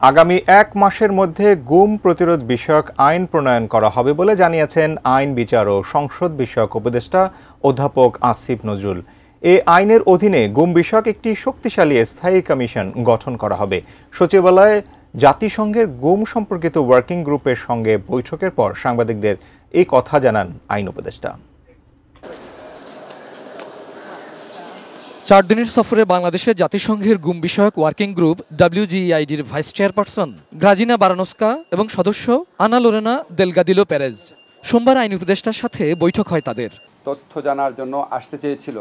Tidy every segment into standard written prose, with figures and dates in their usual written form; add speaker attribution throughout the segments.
Speaker 1: আগামী ১ মাসের মধ্যে গুম প্রতিরোধ বিষয়ক আইন প্রণয়ন করা হবে বলে জানিয়েছেন আইন বিচার ও সংসদ বিষয়ক উপদেষ্টা অধ্যাপক আসিফ নজরুল। এই আইনের অধীনে গুম বিষয়ক একটি শক্তিশালী স্থায়ী কমিশন গঠন করা হবে। সচিবালয়ে জাতিসংঘের গুম সম্পর্কিত ওয়ার্কিং গ্রুপের সঙ্গে বৈঠকের পর সাংবাদিকদের এই কথা জানান আইন উপদেষ্টা।
Speaker 2: 4 দিনের সফরে বাংলাদেশে জাতিসংঘের গুম বিষয়ক ওয়ার্কিং গ্রুপ WGEIDর ভাইস চেয়ারপারসন গ্রাজিনা বারানস্কা এবং সদস্য আনা লোরেনা দেলগাদিলো পেরেজ সোমবার আইন উপদেষ্টার সাথে বৈঠক হয় তাদের।
Speaker 3: তথ্য জানার জন্য আসতে চেয়েছিল।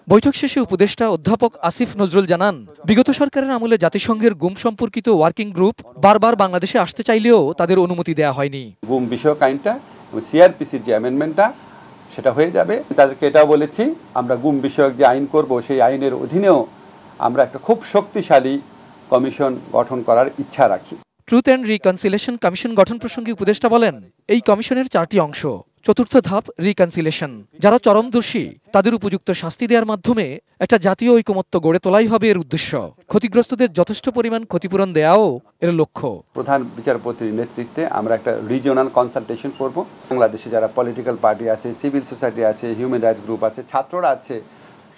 Speaker 2: বৈঠক শেষে উপদেষ্টা অধ্যাপক আসিফ নজরুল জানান, বিগত সরকারের আমলে জাতিসংঘের গুম সম্পর্কিত ওয়ার্কিং গ্রুপ বারবার বাংলাদেশে আসতে চাইলেও তাদের অনুমতি দেওয়া হয়নি।
Speaker 3: গুম বিষয়ক আইনটা CRPCর যে অ্যামেন্ডমেন্টটা সেটা হয়ে যাবে। তাদেরকে এটাও বলেছি, আমরা গুম বিষয়ক যে আইন করব সেই আইনের অধীনেও আমরা একটা খুব শক্তিশালী কমিশন গঠন করার ইচ্ছা রাখি।
Speaker 2: ট্রুথ অ্যান্ড রিকনসিলেশন কমিশন গঠন প্রসঙ্গে উপদেষ্টা বলেন, এই কমিশনের 4টি অংশ। চতুর্থ ধাপ রিকনসিলেশন, যারা চরম দোষী তাদের উপযুক্ত শাস্তি দেওয়ার মাধ্যমে একটা জাতীয় ঐকমত্য গড়ে তোলাই হবে এর উদ্দেশ্য। ক্ষতিগ্রস্তদের যথেষ্ট পরিমাণ ক্ষতিপূরণ দেওয়াও এর লক্ষ্য।
Speaker 3: প্রধান বিচারপতির নেতৃত্বে আমরা একটা রিজিওনাল কনসালটেশন করব। বাংলাদেশে যারা পলিটিক্যাল পার্টি আছে, সিভিল সোসাইটি আছে, হিউম্যান রাইটস গ্রুপ আছে, ছাত্ররা আছে,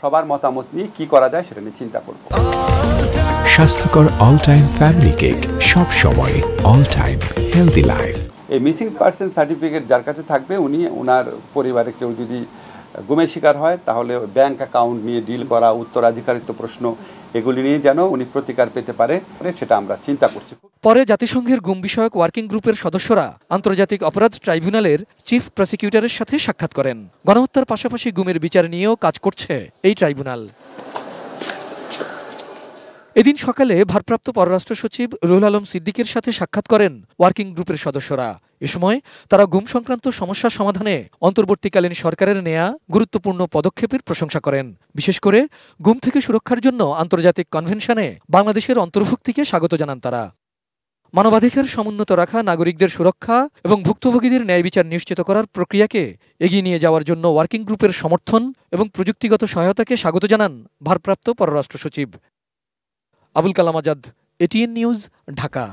Speaker 3: সবার মতামত নিয়ে কি করা যায় সেটা নিয়ে চিন্তা করব।
Speaker 4: স্বাস্থ্যকর অল টাইম ফ্যামিলি কেক, সব সময় অল টাইম হেলদি লাইফ।
Speaker 3: এই মিসিং পারসন সার্টিফিকেট যার কাছে থাকবে উনি ওনার পরিবারে কেউ যদি গুমের শিকার হয় তাহলে ব্যাংক অ্যাকাউন্ট নিয়ে ডিল করা, উত্তরাধিকারিত্ব প্রশ্ন, এগুলি নিয়ে যেন উনি প্রতিকার পেতে পারে সেটা আমরা চিন্তা করছি।
Speaker 2: পরে জাতিসংঘের গুম বিষয়ক ওয়ার্কিং গ্রুপের সদস্যরা আন্তর্জাতিক অপরাধ ট্রাইব্যুনালের চিফ প্রসিকিউটরের সাথে সাক্ষাৎ করেন। গণহত্যার পাশাপাশি গুমের বিচার নিয়েও কাজ করছে এই ট্রাইব্যুনাল। এদিন সকালে ভারপ্রাপ্ত পররাষ্ট্র সচিব রুহুল আলম সিদ্দিকের সাথে সাক্ষাৎ করেন ওয়ার্কিং গ্রুপের সদস্যরা। এ সময় তারা গুম সংক্রান্ত সমস্যা সমাধানে অন্তর্বর্তীকালীন সরকারের নেয়া গুরুত্বপূর্ণ পদক্ষেপের প্রশংসা করেন। বিশেষ করে গুম থেকে সুরক্ষার জন্য আন্তর্জাতিক কনভেনশনে বাংলাদেশের অন্তর্ভুক্তিকে স্বাগত জানান তারা। মানবাধিকার সমুন্নত রাখা, নাগরিকদের সুরক্ষা এবং ভুক্তভোগীদের ন্যায় বিচার নিশ্চিত করার প্রক্রিয়াকে এগিয়ে নিয়ে যাওয়ার জন্য ওয়ার্কিং গ্রুপের সমর্থন এবং প্রযুক্তিগত সহায়তাকে স্বাগত জানান ভারপ্রাপ্ত পররাষ্ট্র সচিব। Abul Kalam Azad, ATN news, Dhaka.